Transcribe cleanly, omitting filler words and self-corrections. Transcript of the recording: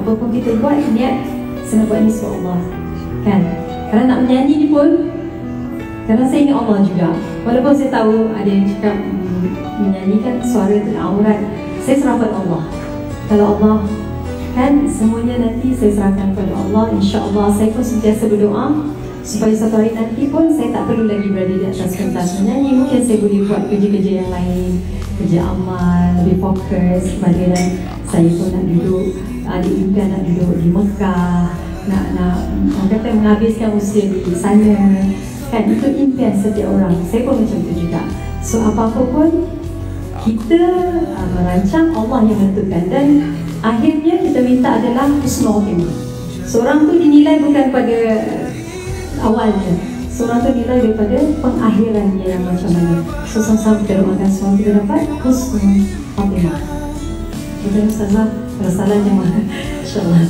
Apapun kita buat, niat saya nak buat ni sebab Allah, kan? Kalau nak menyanyi ni pun kerana saya ingat Allah juga. Walaupun saya tahu ada yang cakap menyanyikan suara itu aurat, saya serahkan Allah. Kalau Allah, kan, semuanya nanti saya serahkan kepada Allah. InsyaAllah saya pun sentiasa berdoa supaya satu hari nanti pun saya tak perlu lagi berada di atas pentas menyanyi. Mungkin saya boleh buat kerja-kerja yang lain, kerja amal, lebih fokus kepada, dan saya pun nak duduk, ada impian nak duduk di Mekah, nak orang kata menghabiskan usia di sana, kan? Itu impian setiap orang. Saya pun macam itu juga. So apa-apa pun kita merancang, Allah yang menentukan, dan akhirnya kita minta adalah husnul khotimah. Seorang tu dinilai bukan pada awalnya, seorang tu dinilai daripada pengakhiran dia yang macam mana. So sama-sama kita doakan semua kita dapat husnul khotimah. Kita Ustazah, kalau salah jangan, insyaAllah.